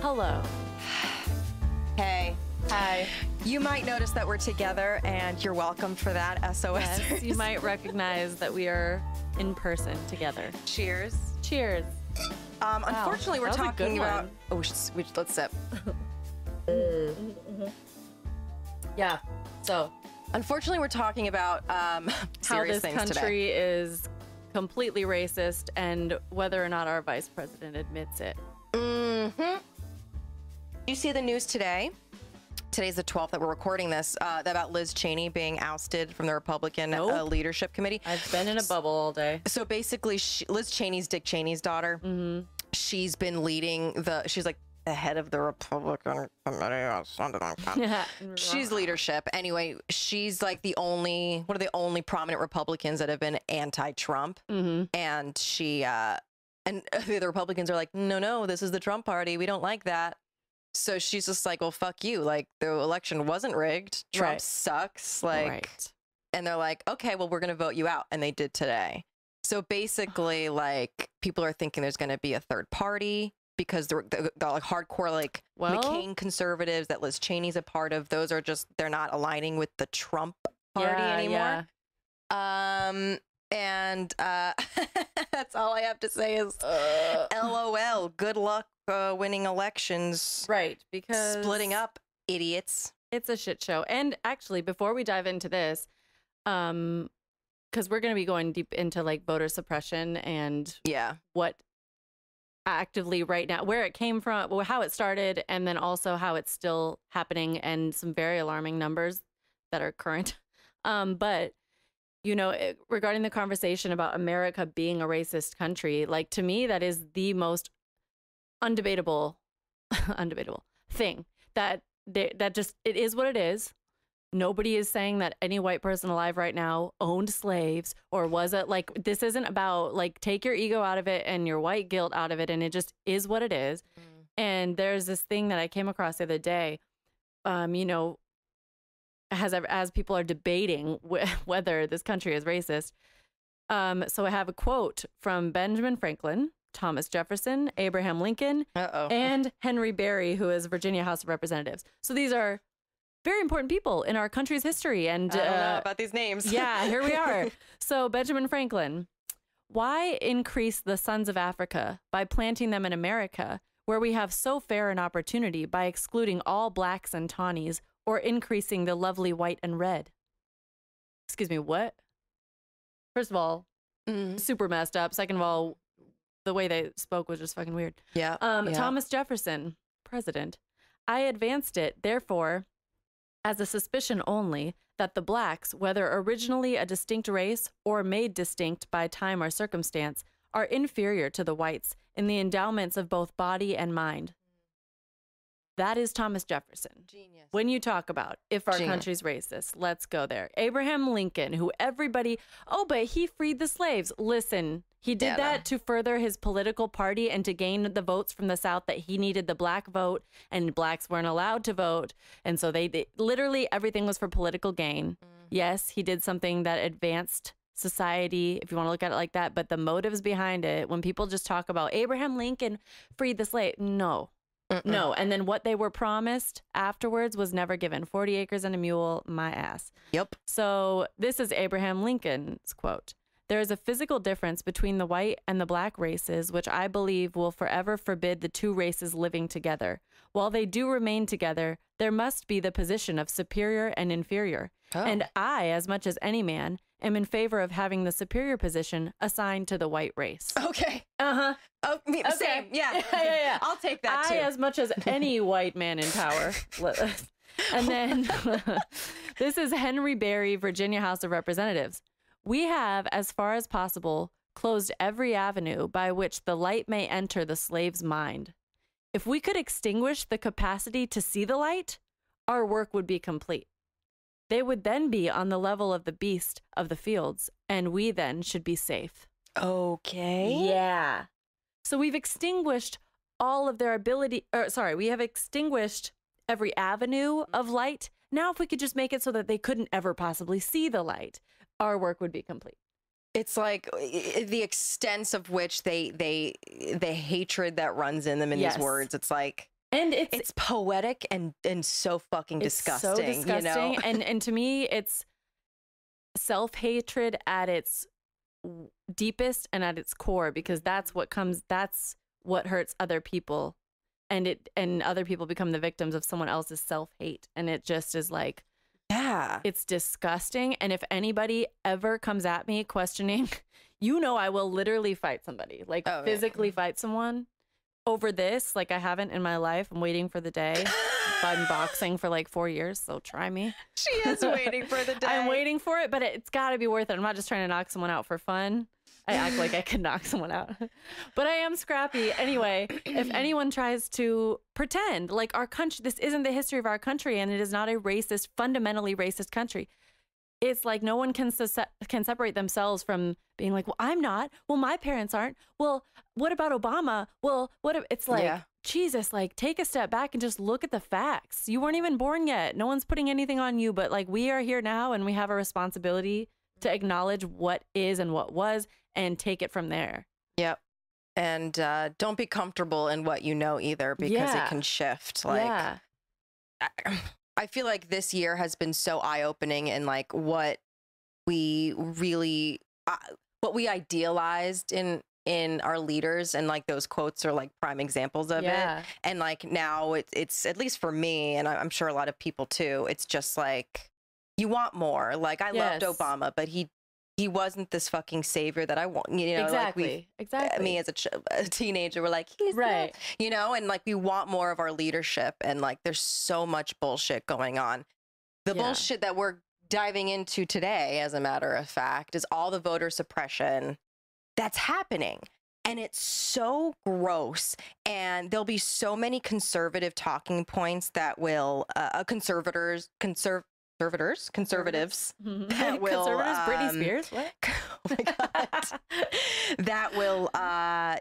Hello. Hey. Hi. You might notice that we're together, and you're welcome for that, SOS. Yes, you might recognize that we are in person together. Cheers. Cheers. Unfortunately, we're talking about... Oh, let's sip. Yeah. So, unfortunately, we're talking about serious things how this country today. is completely racist and whether or not our vice president admits it. Mm-hmm. You see the news today? Today's the 12th that we're recording this, about Liz Cheney being ousted from the Republican leadership committee. I've been in a bubble all day. So basically, Liz Cheney's Dick Cheney's daughter. Mm-hmm. She's been leading she's like the head of the Republican committee or something like that. She's leadership. Anyway, she's like one of the only prominent Republicans that have been anti-Trump. Mm-hmm. And she, and the other Republicans are like, no, this is the Trump party. We don't like that. So she's just like, well, fuck you. Like, the election wasn't rigged. Trump sucks. Like, and they're like, okay, well, we're going to vote you out. And they did today. So basically, like, people are thinking there's going to be a third party because they're like hardcore, like, McCain conservatives that Liz Cheney's a part of. Those are just, they're not aligning with the Trump party anymore. Yeah. And that's all I have to say is LOL. Good luck winning elections. Right, because splitting up, idiots. It's a shit show. And actually, before we dive into this, because we're going to be going deep into like voter suppression and what actively right now, where it came from, how it started, and then also how it's still happening and some very alarming numbers that are current. But you know, regarding the conversation about America being a racist country, like, to me, that is the most undebatable thing that just, it is what it is. Nobody is saying that any white person alive right now owned slaves or was it. Like, this isn't about, like, take your ego out of it and your white guilt out of it. And it just is what it is. And there's this thing that I came across the other day, you know, as people are debating whether this country is racist. So I have a quote from Benjamin Franklin, Thomas Jefferson, Abraham Lincoln, and Henry Berry, who is Virginia House of Representatives. So these are very important people in our country's history. And I don't know about these names. Yeah, here we are. So Benjamin Franklin, why increase the sons of Africa by planting them in America, where we have so fair an opportunity, by excluding all blacks and tawnies, or increasing the lovely white and red? Excuse me, what? First of all, super messed up. Second of all, the way they spoke was just fucking weird. Yeah. Thomas Jefferson, president. I advanced it, therefore, as a suspicion only, that the blacks, whether originally a distinct race or made distinct by time or circumstance, are inferior to the whites in the endowments of both body and mind. That is Thomas Jefferson. Genius. When you talk about if our country's racist, let's go there. Abraham Lincoln, who everybody, but he freed the slaves. Listen, he did that to further his political party and to gain the votes from the South that he needed the black vote, and blacks weren't allowed to vote. And so they literally everything was for political gain. Yes, he did something that advanced society, if you want to look at it like that. But the motives behind it, when people just talk about Abraham Lincoln freed the slave, no. No, and then what they were promised afterwards was never given. 40 acres and a mule, my ass. Yep. So this is Abraham Lincoln's quote. There is a physical difference between the white and the black races, which I believe will forever forbid the two races living together. While they do remain together, there must be the position of superior and inferior. And I, as much as any man, am in favor of having the superior position assigned to the white race. Okay. Oh, same. Yeah. Yeah. I'll take that too. As much as any white man in power. And then this is Henry Berry, Virginia House of Representatives. We have, as far as possible, closed every avenue by which the light may enter the slave's mind. If we could extinguish the capacity to see the light, our work would be complete. They would then be on the level of the beast of the fields, and we then should be safe. Okay. Yeah. So we've extinguished all of their ability, we have extinguished every avenue of light. Now, if we could just make it so that they couldn't ever possibly see the light, our work would be complete. It's like the extent of which the hatred that runs in them in these words. It's like, And it's poetic and so fucking disgusting. So disgusting. You know? And to me, it's self-hatred at its deepest and at its core, because that's what hurts other people, and other people become the victims of someone else's self-hate, and it just is like, yeah, it's disgusting. And if anybody ever comes at me questioning, I will literally fight somebody, like physically fight someone over this. Like, I haven't in my life. I'm waiting for the day. I've been boxing for like 4 years, so try me. She is waiting for the day. I'm waiting for it, but it's got to be worth it. I'm not just trying to knock someone out for fun. I act like I could knock someone out, but I am scrappy. Anyway, if anyone tries to pretend like our country, this isn't the history of our country, and it is not a racist, fundamentally racist country. It's like no one can separate themselves from being like, well, I'm not. Well, my parents aren't. Well, what about Obama? Well, it's like, Jesus, like, take a step back and just look at the facts. You weren't even born yet. No one's putting anything on you, but like, we are here now, and we have a responsibility to acknowledge what is and what was, and take it from there. Yep. And don't be comfortable in what you know either, because it can shift. Like, I feel like this year has been so eye-opening in like what we really, what we idealized in our leaders, and like those quotes are like prime examples of it. And like now it's at least for me, and I'm sure a lot of people too, it's just like, you want more. Like, I loved Obama, but he wasn't this fucking savior that I want, you know. Exactly. Me as a teenager, we're like, he's right, you know, and like, we want more of our leadership, and like, there's so much bullshit going on. The bullshit that we're diving into today, as a matter of fact, is all the voter suppression that's happening. And it's so gross. And there'll be so many conservative talking points that will, conservatives that will, conservatives, Britney Spears, what? Oh my God. That will,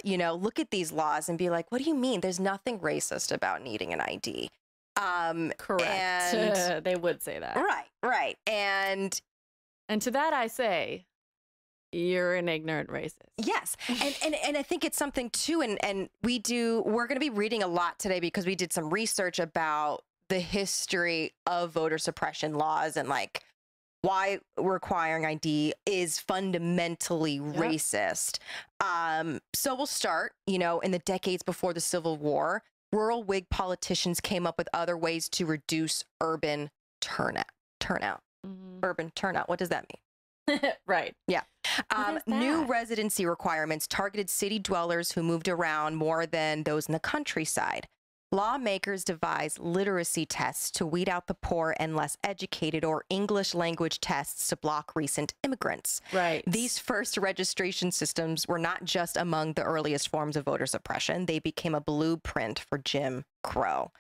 you know, look at these laws and be like, what do you mean? There's nothing racist about needing an ID. Correct. And they would say that. Right. And to that I say, you're an ignorant racist. Yes. And I think it's something too, and we're going to be reading a lot today, because we did some research about the history of voter suppression laws, and like why requiring ID is fundamentally racist. So we'll start, you know, in the decades before the Civil War, rural Whig politicians came up with other ways to reduce urban turnout. Urban turnout. What does that mean? Right. Yeah. New residency requirements targeted city dwellers who moved around more than those in the countryside. Lawmakers devised literacy tests to weed out the poor and less educated, or English language tests to block recent immigrants. Right. These first registration systems were not just among the earliest forms of voter suppression. They became a blueprint for Jim Crow.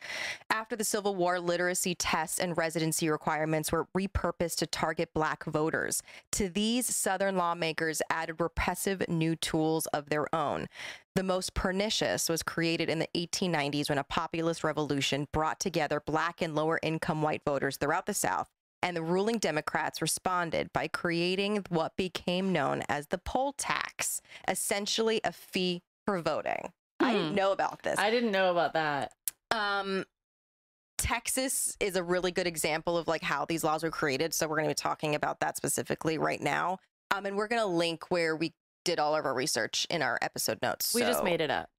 After the Civil War, literacy tests and residency requirements were repurposed to target Black voters. To these, Southern lawmakers added repressive new tools of their own. The most pernicious was created in the 1890s, when a populist revolution brought together Black and lower-income white voters throughout the South, and the ruling Democrats responded by creating what became known as the poll tax, essentially a fee for voting. I didn't know about this. I didn't know about that. Texas is a really good example of like how these laws were created. So we're going to be talking about that specifically right now. And we're going to link where we did all of our research in our episode notes. We just made it up.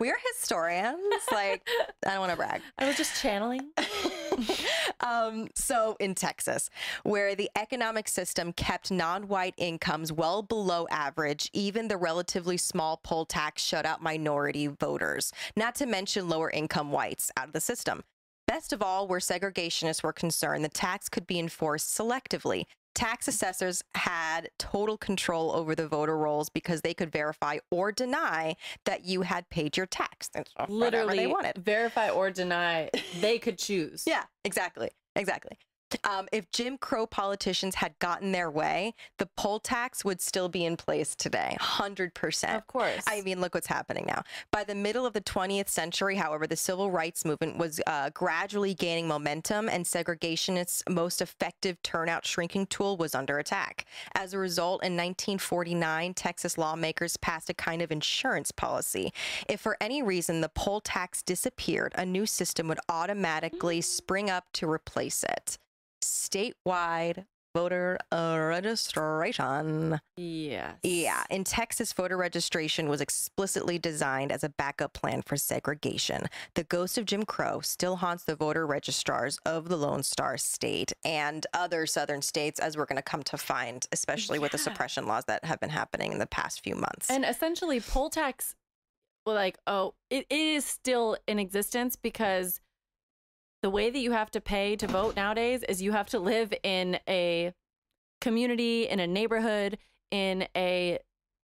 We're historians. Like, I don't want to brag. I was just channeling. So in Texas, where the economic system kept non-white incomes well below average, even the relatively small poll tax shut out minority voters, not to mention lower income whites out of the system. Best of all, where segregationists were concerned, the tax could be enforced selectively. Tax assessors had total control over the voter rolls because they could verify or deny that you had paid your tax. Literally, they wanted. Verify or deny. They could choose. Yeah, exactly. If Jim Crow politicians had gotten their way, the poll tax would still be in place today. 100%. Of course. I mean, look what's happening now. By the middle of the 20th century, however, the civil rights movement was gradually gaining momentum, and segregationists' most effective turnout shrinking tool was under attack. As a result, in 1949, Texas lawmakers passed a kind of insurance policy. If for any reason the poll tax disappeared, a new system would automatically spring up to replace it. Statewide voter registration. Yes. Yeah. In Texas, voter registration was explicitly designed as a backup plan for segregation. The ghost of Jim Crow still haunts the voter registrars of the Lone Star State and other southern states, as we're going to come to find, especially with the suppression laws that have been happening in the past few months. And essentially, poll tax, it is still in existence because the way that you have to pay to vote nowadays is you have to live in a community, in a neighborhood, in a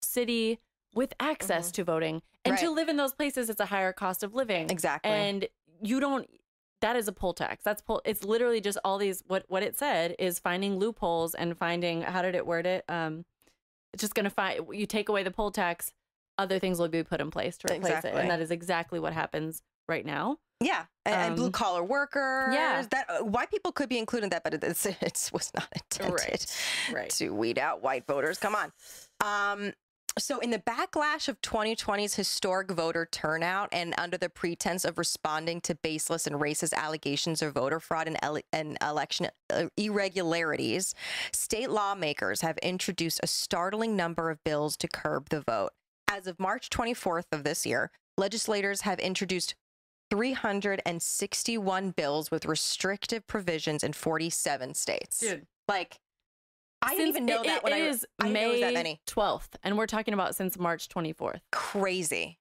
city with access to voting. And to live in those places, it's a higher cost of living. Exactly. And you don't, that is a poll tax. It's literally just all these, what it said is finding loopholes and finding, how did it word it? It's just going to find, you take away the poll tax, other things will be put in place to replace it. And that is exactly what happens right now. Yeah, and blue collar workers. Yeah, that white people could be included in that, but it was not intended to weed out white voters. Come on. So in the backlash of 2020's historic voter turnout, and under the pretense of responding to baseless and racist allegations of voter fraud and election irregularities, state lawmakers have introduced a startling number of bills to curb the vote. As of March 24th of this year, legislators have introduced 361 bills with restrictive provisions in 47 states. Dude. Like, I didn't even know that when it is May 12th, and we're talking about since March 24th. Crazy.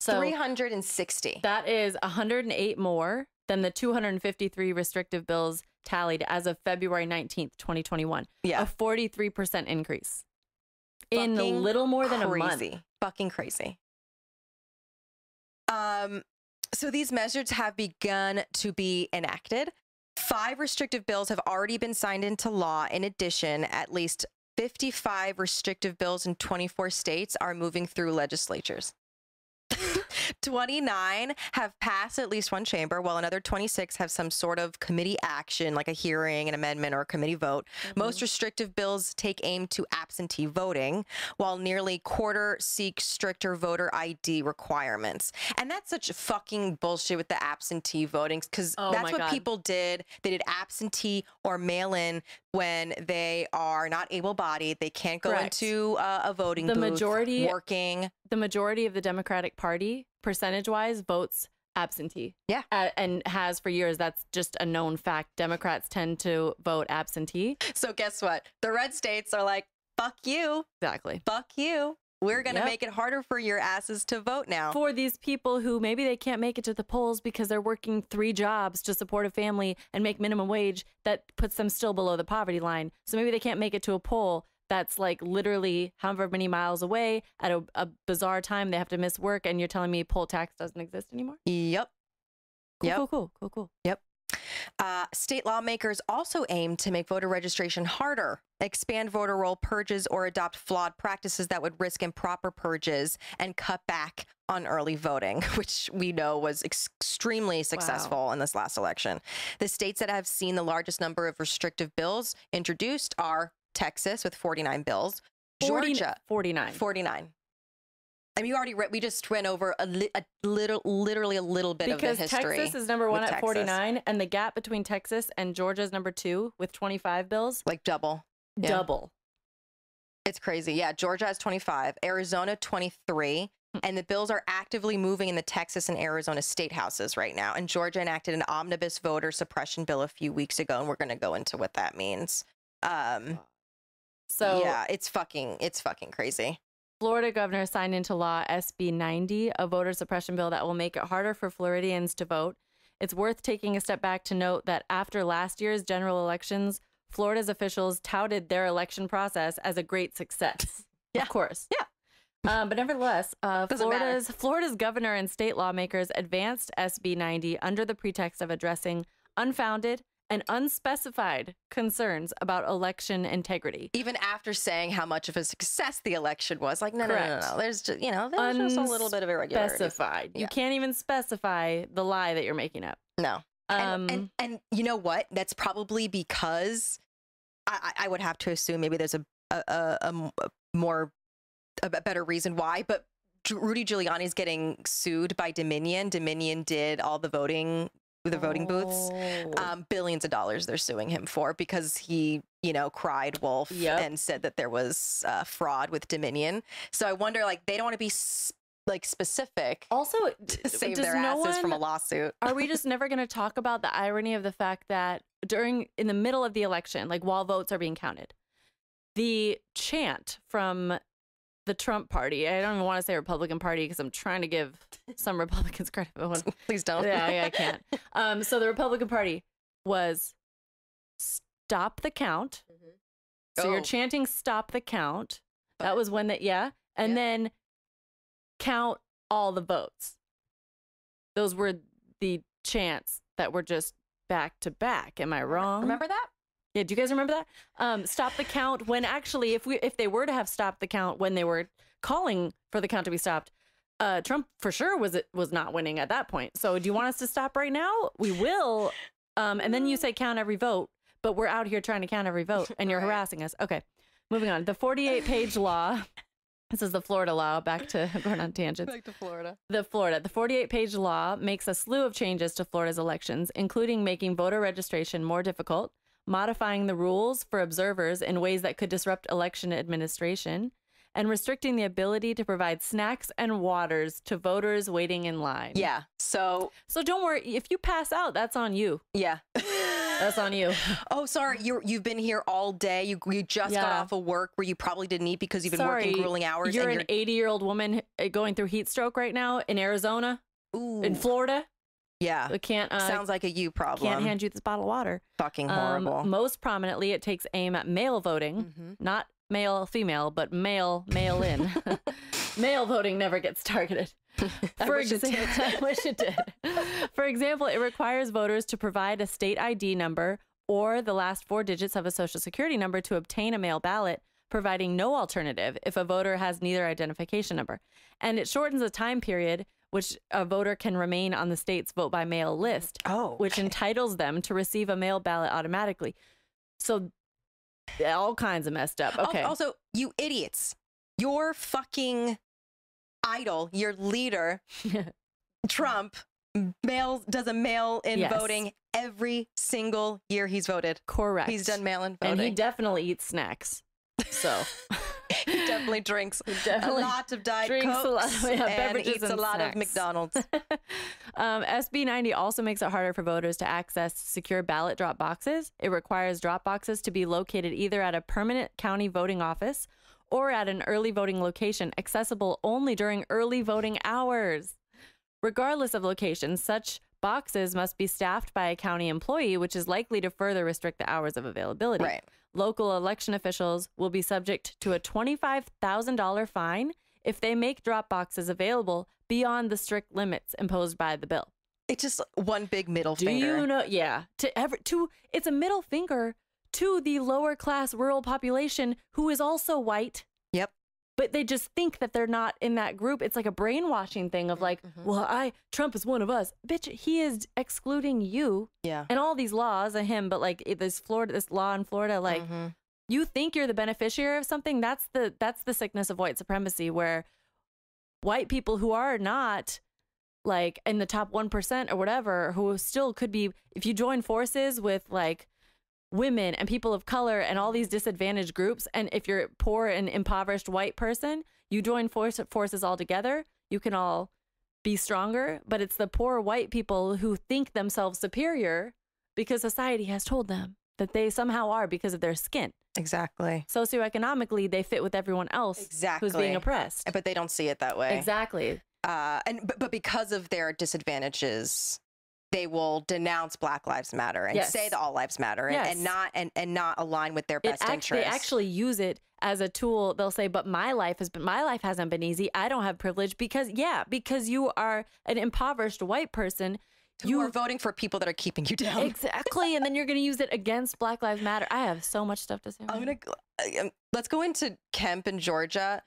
So 360. That is 108 more than the 253 restrictive bills tallied as of February 19th, 2021. Yeah. A 43% increase. In a little more than a month. Fucking crazy. So these measures have begun to be enacted. 5 restrictive bills have already been signed into law. In addition, at least 55 restrictive bills in 24 states are moving through legislatures. 29 have passed at least one chamber, while another 26 have some sort of committee action, like a hearing, an amendment, or a committee vote. Most restrictive bills take aim to absentee voting, while nearly quarter seek stricter voter ID requirements. And that's such fucking bullshit with the absentee voting, because that's what people did. They did absentee or mail-in when they are not able-bodied. They can't go into a voting booth working. The majority of the Democratic Party, percentage-wise, votes absentee. Yeah. And has for years. That's just a known fact. Democrats tend to vote absentee. So guess what? The red states are like, fuck you. Exactly. Fuck you. We're going to make it harder for your asses to vote now. For these people who maybe they can't make it to the polls because they're working 3 jobs to support a family and make minimum wage, that puts them still below the poverty line. So maybe they can't make it to a poll that's like literally however many miles away at a bizarre time. They have to miss work, and you're telling me poll tax doesn't exist anymore? Yep. Cool. Yep. State lawmakers also aim to make voter registration harder, expand voter roll purges, or adopt flawed practices that would risk improper purges and cut back on early voting, which we know was extremely successful in this last election. The states that have seen the largest number of restrictive bills introduced are Texas with 49 bills, Georgia 49. I mean, we just went over literally a little bit of the history. Because Texas is number 1 at 49, and the gap between Texas and Georgia is number 2 with 25 bills. Like double. Yeah. Double. It's crazy. Yeah, Georgia has 25, Arizona 23, and the bills are actively moving in the Texas and Arizona state houses right now. And Georgia enacted an omnibus voter suppression bill a few weeks ago, and we're going to go into what that means. So yeah, it's fucking crazy. Florida governor signed into law SB 90, a voter suppression bill that will make it harder for Floridians to vote. It's worth taking a step back to note that after last year's general elections, Florida's officials touted their election process as a great success. Yeah. Of course. Yeah. But nevertheless, Florida's governor and state lawmakers advanced SB 90 under the pretext of addressing unfounded and unspecified concerns about election integrity. Even after saying how much of a success the election was, like, no. There's just, there's just a little bit of irregularity. Unspecified. You can't even specify the lie that you're making up. No. And you know what? That's probably because I would have to assume maybe there's a better reason why, but Rudy Giuliani's getting sued by Dominion. Dominion did all the voting booths. Billions of dollars they're suing him for because he, cried wolf and said that there was fraud with Dominion. So I wonder, like, they don't want to be specific. Also, to save their asses from a lawsuit. Are we just never going to talk about the irony of the fact that in the middle of the election, like while votes are being counted, the chant from the Trump party, I don't even want to say Republican Party because I'm trying to give some Republicans credit. Please don't. Yeah, I can't. So the Republican Party was stop the count. So you're chanting stop the count. That was when and then count all the votes. Those were the chants that were just back to back. Am I wrong? Remember that? Yeah, do you guys remember that? Stop the count when actually if they were to have stopped the count when they were calling for the count to be stopped, Trump for sure was not winning at that point. So do you want us to stop right now? We will. And then you say count every vote, but we're out here trying to count every vote and you're harassing us. Okay, moving on. The 48-page law. This is the Florida law. Back to going on tangents. Back to Florida. The 48-page law makes a slew of changes to Florida's elections, including making voter registration more difficult, modifying the rules for observers in ways that could disrupt election administration, and restricting the ability to provide snacks and waters to voters waiting in line. Yeah. So don't worry. If you pass out, that's on you. Yeah. That's on you. Oh, sorry. You've been here all day. You just got off of work where you probably didn't eat because you've been working grueling hours. You're an 80-year-old woman going through heat stroke right now in Arizona, in Florida. Yeah. It can't. Sounds like a you problem. Can't hand you this bottle of water. Fucking horrible. Most prominently, it takes aim at mail voting, not male, female, but mail in. Mail voting never gets targeted. I wish it did. I wish it did. For example, it requires voters to provide a state ID number or the last 4 digits of a social security number to obtain a mail ballot, providing no alternative if a voter has neither identification number. And it shortens the time period which a voter can remain on the state's vote by mail list, which entitles them to receive a mail ballot automatically. So all kinds of messed up. Okay. Also, you idiots, your fucking idol, your leader, Trump, does a mail-in voting every single year he's voted. Correct. He's done mail-in voting. And he definitely eats snacks. So he definitely drinks a lot of Diet Cokes and eats a lot of McDonald's. SB 90 also makes it harder for voters to access secure ballot drop boxes. It requires drop boxes to be located either at a permanent county voting office or at an early voting location, accessible only during early voting hours. Regardless of location, such boxes must be staffed by a county employee, which is likely to further restrict the hours of availability. Right. Local election officials will be subject to a $25,000 fine if they make drop boxes available beyond the strict limits imposed by the bill. It's just one big middle finger. Do you know? Yeah. It's a middle finger to the lower class rural population who is also white. Yep. But they just think that they're not in that group. It's like a brainwashing thing of like, well, Trump is one of us. Bitch, he is excluding you. Yeah. And all these laws of him, but like this law in Florida, like you think you're the beneficiary of something. That's the sickness of white supremacy, where white people who are not like in the top 1% or whatever, who still could be, if you join forces with like women and people of color and all these disadvantaged groups, and if you're poor and impoverished white person, you join forces all together, you can all be stronger. But it's the poor white people who think themselves superior because society has told them that they somehow are because of their skin. Exactly. Socioeconomically, they fit with everyone else who's being oppressed. But they don't see it that way. Exactly. But because of their disadvantages, they will denounce Black Lives Matter and say that all lives matter and not align with their best interests. They actually use it as a tool. They'll say, but my life hasn't been easy. I don't have privilege because you are an impoverished white person. You are voting for people that are keeping you down. Exactly. And then you're going to use it against Black Lives Matter. I have so much stuff to say. Let's go into Kemp in Georgia.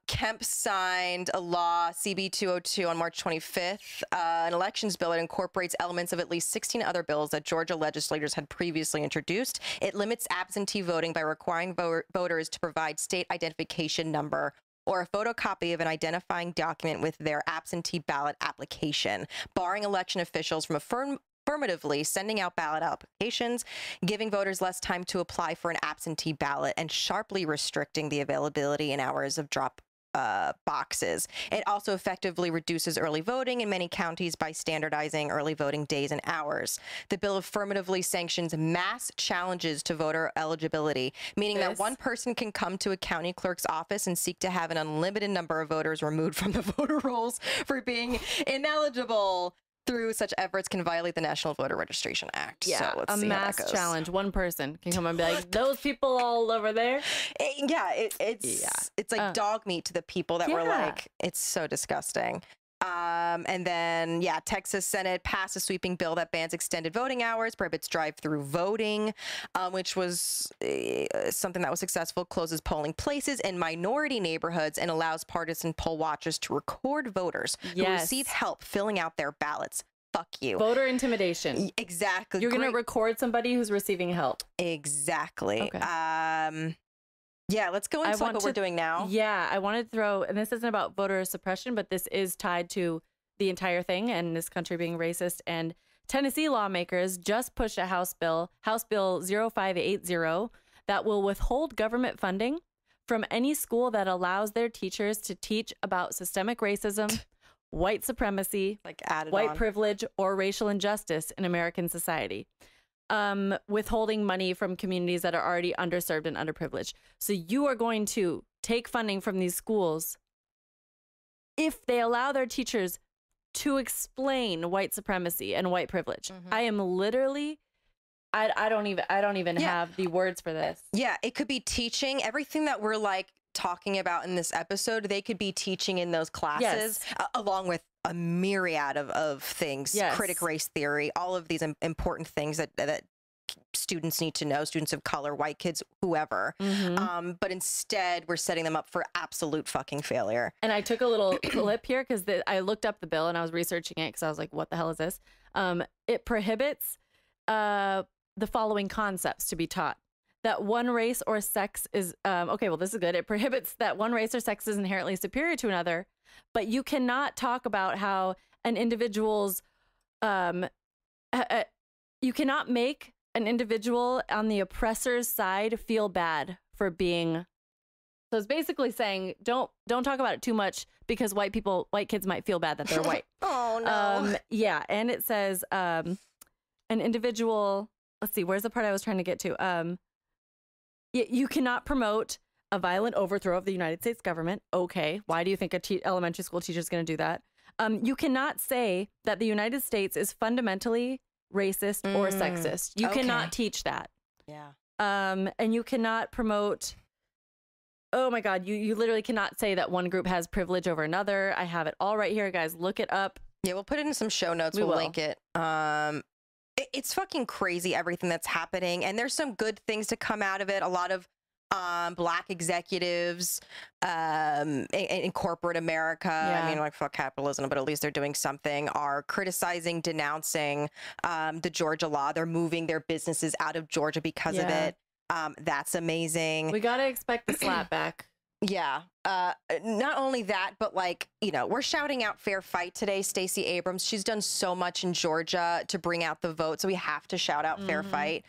Kemp signed a law, CB 202, on March 25th, an elections bill that incorporates elements of at least 16 other bills that Georgia legislators had previously introduced. It limits absentee voting by requiring voters to provide state identification number or a photocopy of an identifying document with their absentee ballot application, barring election officials from affirmatively sending out ballot applications, giving voters less time to apply for an absentee ballot, and sharply restricting the availability and hours of drop boxes. It also effectively reduces early voting in many counties by standardizing early voting days and hours. The bill affirmatively sanctions mass challenges to voter eligibility, meaning that one person can come to a county clerk's office and seek to have an unlimited number of voters removed from the voter rolls for being ineligible. Through such efforts can violate the National Voter Registration Act. Yeah, so let's a see mass how that goes. challenge. One person can come and be like, those people all over there. It's like dog meat to the people that were like, it's so disgusting. And then, Texas Senate passed a sweeping bill that bans extended voting hours, prohibits drive-through voting, which was something that was successful, closes polling places in minority neighborhoods, and allows partisan poll watchers to record voters who receive help filling out their ballots. Fuck you. Voter intimidation. Exactly. You're going to record somebody who's receiving help. Exactly. Okay. Yeah, let's go into what we're doing now. Yeah, I wanted to throw, and this isn't about voter suppression, but this is tied to the entire thing and this country being racist. And Tennessee lawmakers just pushed a House Bill 0580, that will withhold government funding from any school that allows their teachers to teach about systemic racism, white supremacy, white privilege, or racial injustice in American society. Withholding money from communities that are already underserved and underprivileged. So you are going to take funding from these schools if they allow their teachers to explain white supremacy and white privilege. I am literally, I don't even have the words for this. Yeah, it could be teaching everything that we're like talking about in this episode. They could be teaching in those classes along with a myriad of things, critic race theory, all of these important things that students need to know, students of color, white kids, whoever. But instead, we're setting them up for absolute fucking failure. And I took a little clip here because I looked up the bill and I was researching it because I was like, what the hell is this? It prohibits the following concepts to be taught. That one race or sex is, okay, well, this is good. It prohibits that one race or sex is inherently superior to another, but you cannot talk about how an individual's, you cannot make an individual on the oppressor's side feel bad for being. So it's basically saying, don't talk about it too much because white kids might feel bad that they're white. Oh, no. Yeah. And it says, an individual, let's see, where's the part I was trying to get to? You cannot promote a violent overthrow of the United States government. Okay, why do you think a elementary school teacher is going to do that? You cannot say that the United States is fundamentally racist or sexist. You cannot teach that. Yeah. And you cannot promote, oh my God, you literally cannot say that one group has privilege over another. I have it all right here, guys. Look it up. Yeah, we'll put it in some show notes. We'll link it. It's fucking crazy, everything that's happening. And there's some good things to come out of it. A lot of Black executives in corporate America, I mean, like, fuck capitalism, but at least they're doing something, are criticizing, denouncing the Georgia law. They're moving their businesses out of Georgia because of it. That's amazing. We got to expect the slap back. Yeah. Not only that, but like, we're shouting out fair fight today. Stacey Abrams, she's done so much in Georgia to bring out the vote. So we have to shout out fair fight.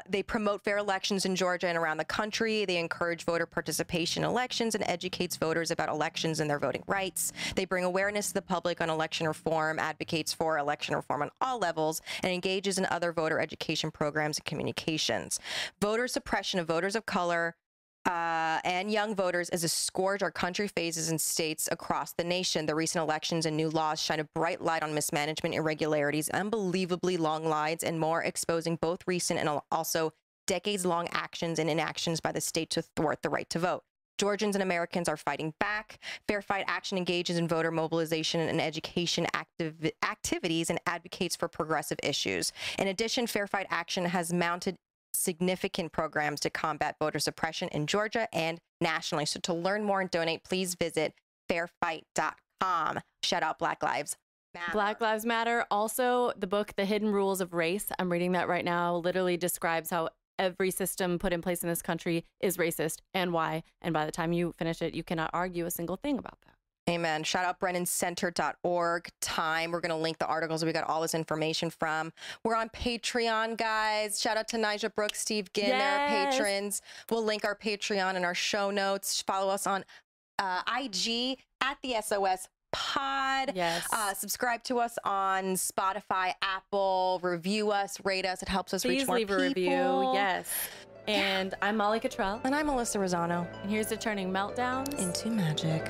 They promote fair elections in Georgia and around the country. They encourage voter participation in elections and educates voters about elections and their voting rights. They bring awareness to the public on election reform, advocates for election reform on all levels, and engages in other voter education programs and communications. Voter suppression of voters of color and young voters is a scourge our country faces in states across the nation. The recent elections and new laws shine a bright light on mismanagement, irregularities, unbelievably long lines, and more, exposing both recent and also decades-long actions and inactions by the state to thwart the right to vote. Georgians and Americans are fighting back. Fair Fight Action engages in voter mobilization and education activities and advocates for progressive issues. In addition, Fair Fight Action has mounted significant programs to combat voter suppression in Georgia and nationally. So to learn more and donate, please visit fairfight.com. Shout out Black Lives Matter. Black Lives Matter. Also, the book, The Hidden Rules of Race, I'm reading that right now, literally describes how every system put in place in this country is racist and why. And by the time you finish it, you cannot argue a single thing about that. Amen. Shout out BrennanCenter.org. Time. We're going to link the articles we got all this information from. We're on Patreon, guys. Shout out to Nigel Brooks, Steve Ginn. They're our patrons. We'll link our Patreon in our show notes. Follow us on IG at the SOS Pod. Yes. Subscribe to us on Spotify, Apple. Review us, rate us. It helps us reach more people. Please leave a review. Yes. And I'm Molly Cottrell. And I'm Melissa Rosano. And here's to turning meltdowns into magic.